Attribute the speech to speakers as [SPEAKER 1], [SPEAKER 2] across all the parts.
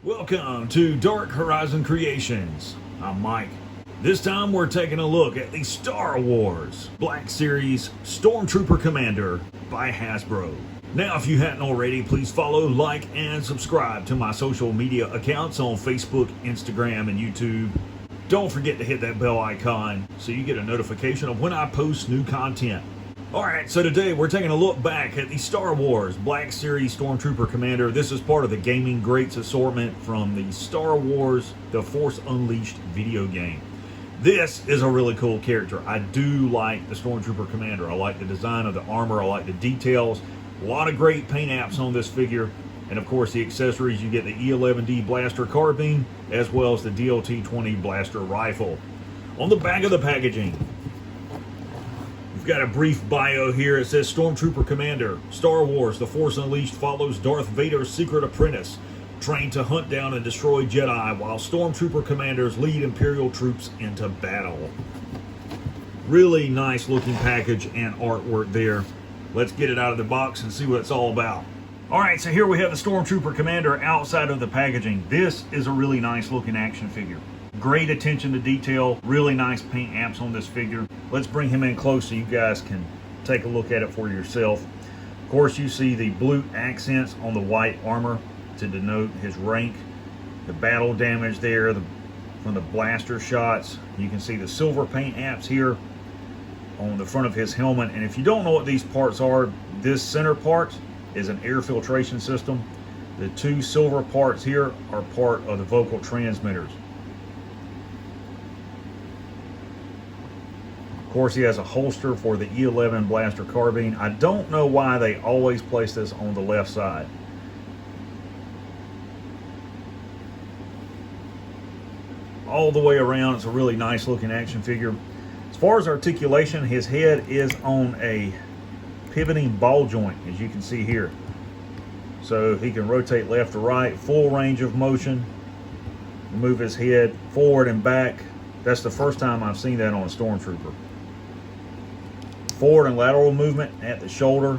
[SPEAKER 1] Welcome to Dark Horizon Creations. I'm Mike. This time we're taking a look at the Star Wars Black Series Stormtrooper Commander by Hasbro. Now, if you hadn't already, please follow, like, and subscribe to my social media accounts on Facebook, Instagram, and YouTube. Don't forget to hit that bell icon so you get a notification of when I post new content. Alright, so today we're taking a look back at the Star Wars Black Series Stormtrooper Commander. This is part of the Gaming Greats assortment from the Star Wars The Force Unleashed video game. This is a really cool character. I do like the Stormtrooper Commander. I like the design of the armor. I like the details. A lot of great paint apps on this figure. And of course the accessories, you get the E11D blaster carbine as well as the DLT-20 blaster rifle. On the back of the packaging, got a brief bio here. It says Stormtrooper Commander, Star Wars The Force Unleashed follows Darth Vader's secret apprentice, trained to hunt down and destroy Jedi, while Stormtrooper Commanders lead Imperial troops into battle. Really nice looking package and artwork there. Let's get it out of the box and see what it's all about. Alright, so here we have the Stormtrooper Commander outside of the packaging. This is a really nice looking action figure. Great attention to detail, really nice paint apps on this figure. Let's bring him in close so you guys can take a look at it for yourself. Of course, you see the blue accents on the white armor to denote his rank. The battle damage there from the blaster shots. You can see the silver paint apps here on the front of his helmet. And if you don't know what these parts are, this center part is an air filtration system. The two silver parts here are part of the vocal transmitters. Of course, he has a holster for the E11 blaster carbine. I don't know why they always place this on the left side. All the way around, it's a really nice looking action figure. As far as articulation, his head is on a pivoting ball joint, as you can see here. So he can rotate left to right, full range of motion, move his head forward and back. That's the first time I've seen that on a Stormtrooper. Forward and lateral movement at the shoulder.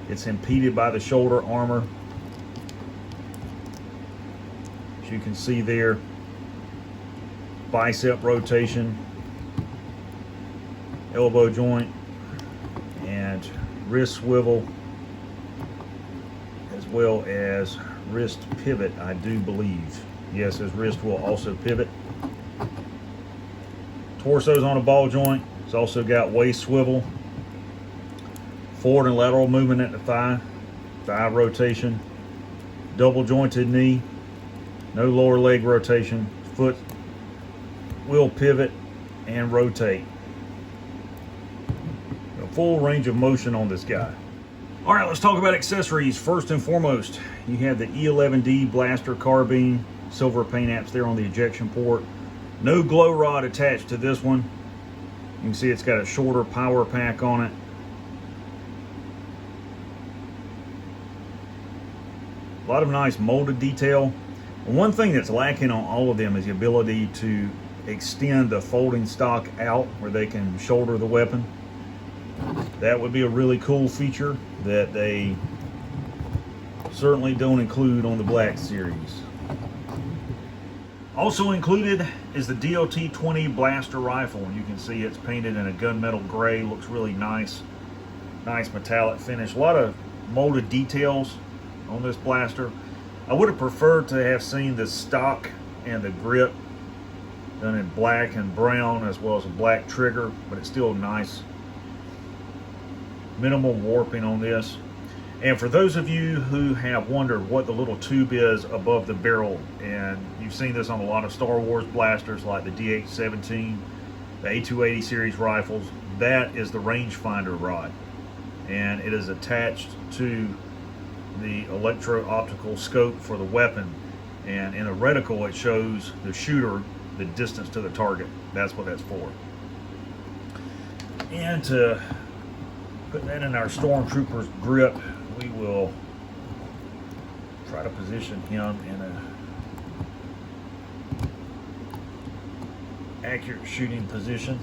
[SPEAKER 1] It's impeded by the shoulder armor. As you can see there, bicep rotation, elbow joint, and wrist swivel, as well as wrist pivot, I do believe. Yes, his wrist will also pivot. Torso's on a ball joint. It's also got waist swivel, forward and lateral movement at the thigh rotation, double jointed knee, no lower leg rotation, foot will pivot and rotate. A full range of motion on this guy. All right, let's talk about accessories. First and foremost, you have the E11D blaster carbine, silver paint apps there on the ejection port. No glow rod attached to this one. You can see it's got a shorter power pack on it. A lot of nice molded detail. And one thing that's lacking on all of them is the ability to extend the folding stock out where they can shoulder the weapon. That would be a really cool feature that they certainly don't include on the Black Series. Also included is the DLT-20 blaster rifle. You can see it's painted in a gunmetal gray, looks really nice. Nice metallic finish. A lot of molded details on this blaster. I would have preferred to have seen the stock and the grip done in black and brown, as well as a black trigger, but it's still nice. Minimal warping on this. And for those of you who have wondered what the little tube is above the barrel, and you've seen this on a lot of Star Wars blasters like the DH-17, the A280 series rifles, that is the rangefinder rod. And it is attached to the electro-optical scope for the weapon. And in a reticle, it shows the shooter the distance to the target. That's what that's for. And to put that in our Stormtrooper's grip, we will try to position him in a accurate shooting position.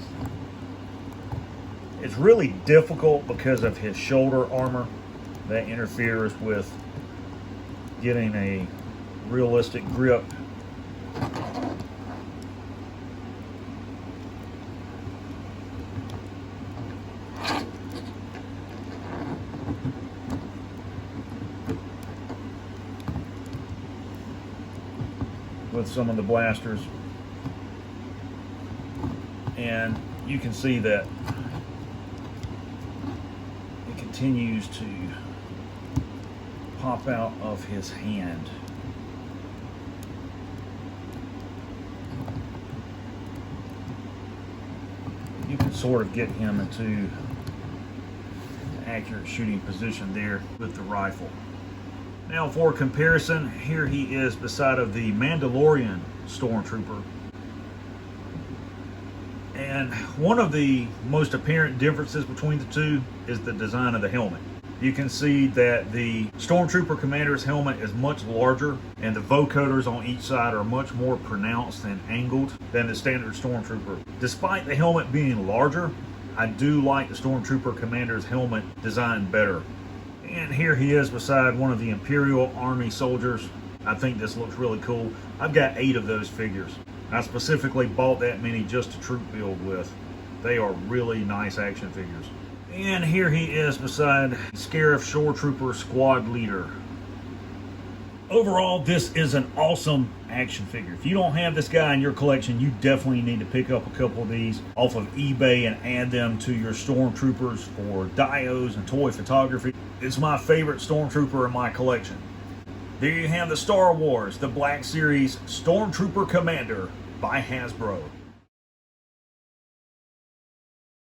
[SPEAKER 1] It's really difficult because of his shoulder armor. That interferes with getting a realistic grip. With some of the blasters, and you can see that it continues to pop out of his hand. You can sort of get him into an accurate shooting position there with the rifle. Now for comparison, here he is beside of the Mandalorian Stormtrooper. And one of the most apparent differences between the two is the design of the helmet. You can see that the Stormtrooper Commander's helmet is much larger, and the vocoders on each side are much more pronounced and angled than the standard Stormtrooper. Despite the helmet being larger, I do like the Stormtrooper Commander's helmet design better. And here he is beside one of the Imperial Army soldiers. I think this looks really cool. I've got 8 of those figures. I specifically bought that many just to troop build with. They are really nice action figures. And here he is beside Scarif Shore Trooper Squad Leader. Overall, this is an awesome action figure. If you don't have this guy in your collection, you definitely need to pick up a couple of these off of eBay and add them to your Stormtroopers for dios and toy photography. It's my favorite Stormtrooper in my collection. There you have the Star Wars, the Black Series Stormtrooper Commander by Hasbro.